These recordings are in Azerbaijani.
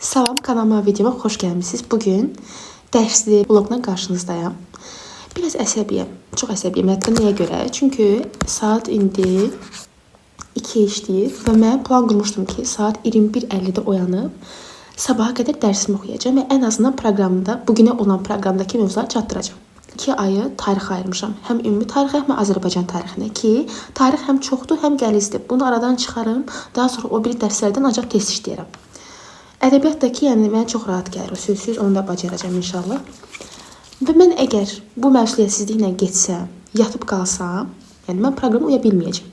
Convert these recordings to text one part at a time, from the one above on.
Salam, kanalıma videoma xoş gəlmisiniz. Bugün dərsli vlogla qarşınızdayım. Biraz əsəbiyəm, çox əsəbiyəm. Hətta nəyə görə? Çünki saat indi 2 işləyir və mən plan qurmuşdum ki, saat 21:50-də oyanıb sabaha qədər dərsimi oxuyacağam və ən azından proqramda, bugünə olan proqramdakı mövzuları çatdıracağam. 2 ayı tarixə ayırmışam. Həm ümumi tarixə, həm Azərbaycan tarixinə ki, tarix həm çoxdur, həm qəlizdir. Bunu aradan çıxarım, daha sonra o biri dərslərdən ancaq test işləyərəm. Ədəbiyyatdakı, yəni mənə çox rahat gəlir o sözsüz, onu da bacaracağam inşallah. Və mən əgər bu məsuliyyətsizliklə getsəm, yatıb qalsam, yəni mən proqramı uya bilməyəcəm.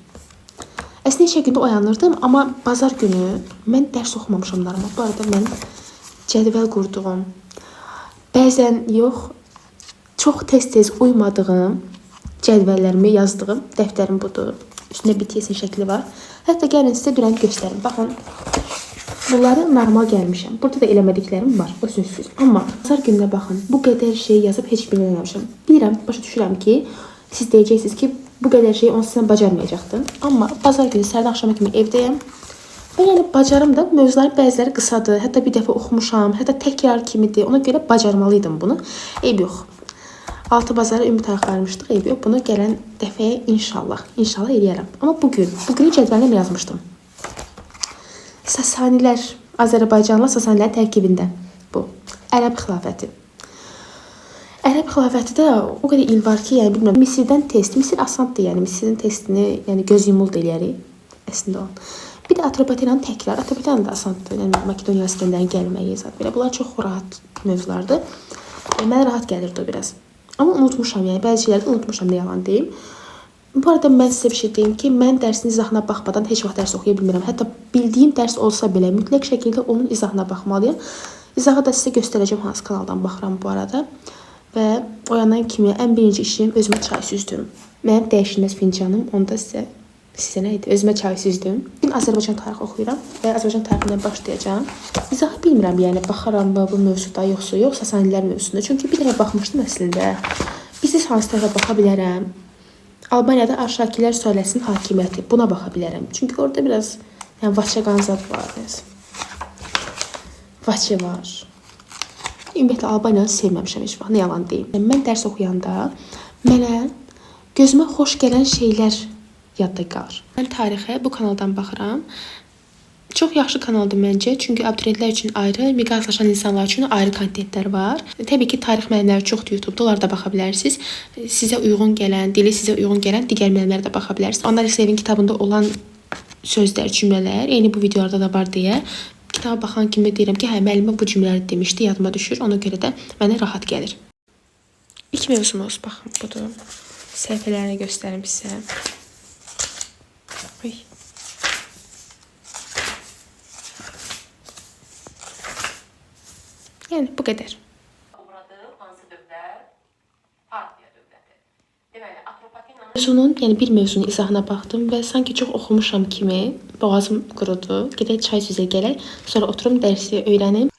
Əslində işə gündə oyanırdım, amma bazar günü mən dərs oxumamışam normal. Bu arada mən cədvəl qurduğum, bəzən yox, çox tez-tez uymadığım cədvəllərimi yazdığım dəftərim budur. Üstündə BTS-in şəkli var. Hətta gəlin sizə dünən göstərim. Baxın. Bunları normal gəlmişəm. Burada da eləmədiklərim var, o sözsüz. Amma bazar gününə baxın, bu qədər şey yazıb heç birini eləmişəm. Bilirəm, başa düşürəm ki, siz deyəcəksiniz ki, bu qədər şeyi onsuz sən bacarmayacaqdın. Amma bazar günü səhərdən axşama kimi evdəyəm. Və yəni bacarım da, mövzuların bəziləri qısadır. Hətta bir dəfə oxumuşam, hətta təkrar kimidir. Ona görə bacarmalıydım bunu. Eyb yox. 6 bazara ümumi tarix ayırmışdıq. Eyb yox. Bunu gələn dəfəyə inşallah eləyərəm. Amma bugünün cədvəlinə yazmışdım. Sasanilər, Azərbaycanla Sasanilər tərkibində bu. Ərəb xilafəti. Ərəb xilafəti də o qədər il var ki, yəni bilmirəm. Misirdən test. Misir asandır, yəni Misirin testini, yəni göz yumuldu eləyərik. Əslində o. Bir də Atropatenanın təkrar. Atropatenan da asandır. Yəni Makedoniya İskəndərin gəlməyi zət belə. Bunlar çox rahat mövzulardır. Mənə rahat gəlirdi o biraz. Amma unutmuşam, yəni bəzi şeyləri unutmuşam, nə yalan deyim. Bu arada mən sizə bir şey deyim ki, mən dərsin izahına baxmadan heç vaxt dərs oxuya bilmirəm. Hətta bildiyim dərs olsa belə mütləq şəkildə onun izahına baxmalıyam. İzahı da sizə göstərəcəm hansı kanaldan baxıram bu arada. Və oyanan kimi ən birinci işim özümə çay süzdüm. Mənim dəyişilməz fincanım, onda sizə nə idi? Özümə çay süzdüm. Bugün Azərbaycan tarixi oxuyuram və Azərbaycan tarixindən başlayacağam. İzahı bilmirəm, yəni baxaram mı bu mövzuda yoxsa yox, Sasanilər mövzusunda. Çünki bir dəfə baxmışdım əslində. Siz hansı tərəfə baxa bilərəm? Albaniyada Arşakilər sülaləsinin hakimiyyəti. Buna baxa bilərəm. Çünki orada biraz Vaçaqanzad var. Vaçı var. Ümumiyyətlə Albaniyanı sevməmişəm heç vaxt. Nə yalan deyim. Mən dərs oxuyanda mənə gözümə xoş gələn şeylər yadda qalır. Mən tarixə bu kanaldan baxıram. Çox yaxşı kanaldır məncə. Çünki abituriyentlər üçün ayrı, miqraslaşan insanlar üçün ayrı kontentlər var. Təbii ki, tarix müəllimləri çoxdur YouTube-da, onlara da baxa bilərsiniz. Sizə uyğun gələn, dili sizə uyğun gələn digər müəllimlərə də baxa bilərsiniz. Onlar Sevin kitabında olan sözlər, cümlələr, eyni bu videolarda da var deyə kitaba baxan kimi deyirəm ki, hə, müəllimə bu cümlələri demişdi, yadıma düşür. Ona görə də mənə rahat gəlir. İlk mövzumuz, baxın, budur. Səhifələrini göstərim sizə. Yəni bu qədər. Mövzunun, yəni bir mövzunun izahına baxdım və sanki çox oxumuşam kimi boğazım qurudu. Gedək çay süzə gələk, sonra oturum dərsi öyrənim.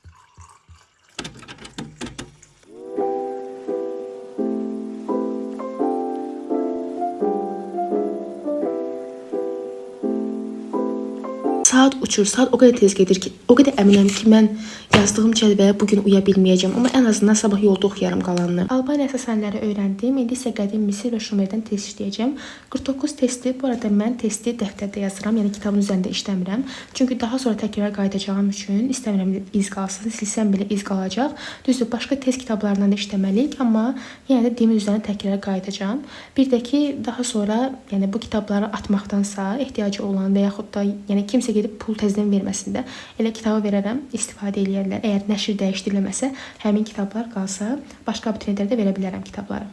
Saat uçur, saat o qədər tez gedir ki, o qədər əminəm ki, mən yazdığım cədvələ bugün uya bilməyəcəm. Amma ən azından sabah yolda oxuyaram qalanını. Albaniya Sasanləri öyrəndim. İndi isə qədim Misir və Şumerdən test işləyəcəm. 49 testi, bu arada mən testi dəftərdə yazıram, yəni kitabın üzərində işləmirəm. Çünki daha sonra təkrar qayıdacağım üçün istəmirəm iz qalsın, silsəm belə iz qalacaq. Düzdür, başqa test kitablarından da işləməliyik, amma yenə də demin üzərində təkrar qayıdacağam. Bir də ki, daha sonra yəni bu kitabları atmaqdansa ehtiyacı olan və yaxud da yəni kimsə gedib pul təzədən verməsində elə kitabı verərəm, istifadə eləyərlər. Əgər nəşr dəyişdiriləməsə, həmin kitablar qalsa, başqa abituriyentlərə də verə bilərəm kitabları.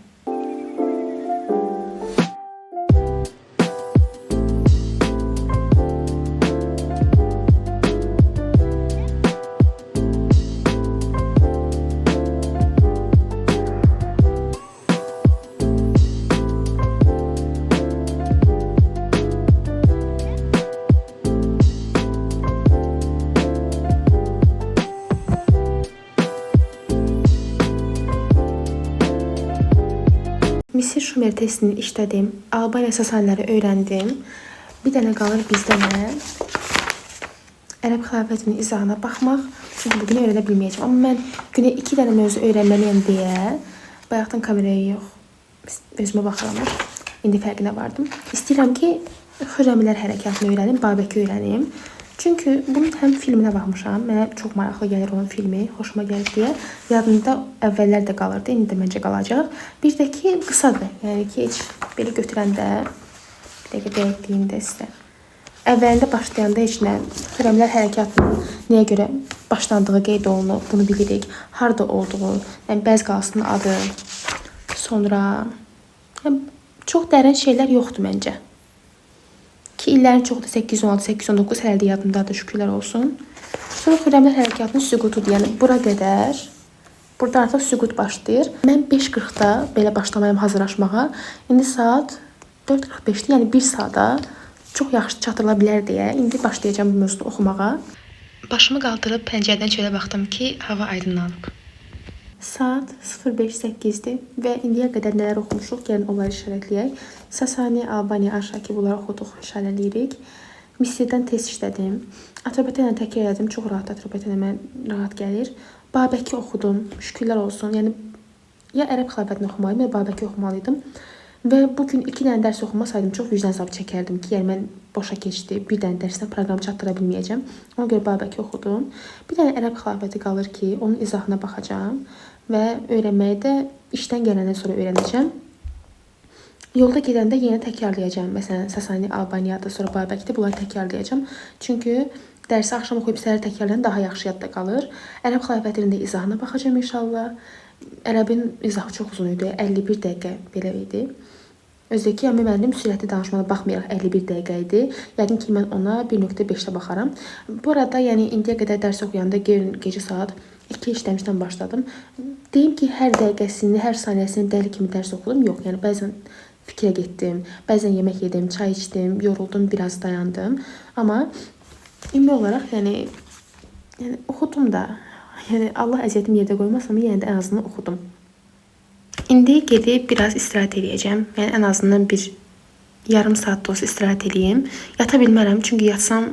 Misir Şumer testini işlədim. Albaniya Sasanləri öyrəndim. Bir dənə qalır bizdə nə? Ərəb xilafətinin izahına baxmaq. Çünki bugün öyrənə bilməyəcəm. Amma mən günə 2 dənə mövzu öyrənməliyəm deyə bayaqdan kameraya yox, özümə baxıram. İndi fərqinə vardım. İstəyirəm ki, Xürrəmilər hərəkatını öyrənim, Babəki öyrənim. Çünki bunun həm filminə baxmışam, mənə çox maraqlı gəlir onun filmi, xoşuma gəlir deyə. Yadımda əvvəllər də qalırdı, indi də məncə qalacaq. Bir də ki, qısadır. Yəni ki, heç belə götürəndə, bir dəqiqə dəqiqliyində sizə. Əvvəlində başlayanda heç nə, Xürrəmlər hərəkatının nəyə görə başlandığı qeyd olunub, bunu bilirik. Harda olduğu, yəni bəzi qalasının adı, sonra çox dərin şeylər yoxdur məncə. Ki illərin çoxdur, 816, 819 hələ də yadımdadır, şükürlər olsun. Sonra Xürrəmlər hərəkatının süqutudur, yəni bura qədər. Burada artıq süqut başlayır. Mən 5:40-da belə başlamayım hazırlaşmağa. İndi saat 4:45-dir, yəni 1 saata çox yaxşı çatırıla bilər deyə indi başlayacağım bu mövzunu oxumağa. Başımı qaldırıb pəncərədən çölə baxdım ki, hava aydınlanıb. Saat 05:08-dir və indiyə qədər nələr oxumuşuq, gəlin onları işarələyək. Sasani, Albaniya, Arşaki bunları oxuduq, işarələyirik. Misirdən test işlədim. Atropatenlə təkrar elədim, çox rahat atropatenlə mən rahat gəlir. Babəki oxudum, şükürlər olsun. Yəni ya ərəb xəlafətini oxumalıydım, ya Babəki oxumalıydım. Və bugün 2 dənə dərs oxumasaydım çox vicdan azabı çəkərdim ki, yəni mən boşa keçdi. Bir dənə dərsdən proqramı çatdıra bilməyəcəm. Ona görə Babəki oxudum. Bir dənə ərəb xəlafəti qalır ki, onun izahına baxacağam və öyrənməyi də işdən gələndən sonra öyrənəcəm. Yolda gedəndə yenə təkrarlayacağam. Məsələn, Sasani, Albaniyada, sonra Babəkidə bunları təkrarlayacağım. Çünki dərsi axşam oxuyub səhər təkrarlayan daha yaxşı yadda qalır. Ərəb xəlafətinin də izahına baxacağam inşallah. Ərəbin izahı çox uzun idi, 51 dəqiqə belə idi. Özdəki Əmi müəllim sürətli danışmana baxmayaraq 51 dəqiqə idi. Yəqin ki, mən ona 1.5-də baxaram. Bu arada, yəni indiyə qədər dərs oxuyanda gecə saat 2 işləmişdən başladım. Deyim ki, hər dəqiqəsini, hər saniyəsini dəli kimi dərs oxudum. Yox, yəni bəzən fikrə getdim, bəzən yemək yedim, çay içdim, yoruldum, biraz dayandım. Amma ümumi olaraq, yəni oxudum da. Yəni Allah əziyyətimi yerdə qoymasam, yenə də ən azından oxudum. İndi gedib biraz istirahət edəcəm. Yəni ən azından bir yarım saat da olsa istirahət edeyim. Yata bilmərəm, çünki yatsam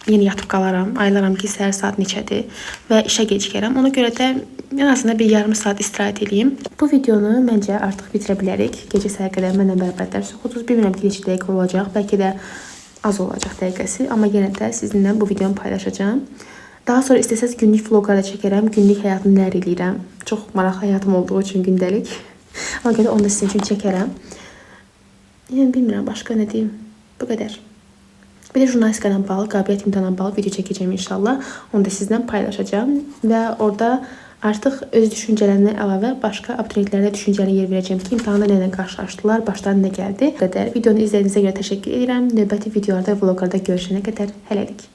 yenə yatıb qalaram. Aylaram ki, səhər saat neçədir və işə gecikərəm. Ona görə də ən azından bir yarım saat istirahət edeyim. Bu videonu məncə artıq bitirə bilərik. Gecə səhər qədər mənlə bərabər dərs oxudunuz. Bilmirəm ki, neçə dəqiqə olacaq. Bəlkə də az olacaq dəqiqəsi. Amma yenə də sizinlə bu videonu paylaşacağım. Daha sonra istəsəz günlük vloglar da çəkərəm. Günlük həyatımı nələr eləyirəm. Çox maraqlı həyatım olduğu üçün gündəlik. Ona görə onu da sizin üçün çəkərəm. Yəni bilmirəm, başqa nə deyim. Bu qədər. Bir də jurnalistikadan bağlı, qabiliyyət imtahanına bağlı video çəkəcəm inşallah. Onu da sizlə paylaşacağım. Və orada artıq öz düşüncələrinə əlavə başqa abituriyentlərə düşüncəli yer verəcəm ki, imtahanda nə ilə qarşılaşdılar, başlarına nə gəldi. Bu qədər. Videonu izlədiyinizə görə təşəkkür edirəm. Növbəti videolarda, vloglarda görüşənə qədər hələlik.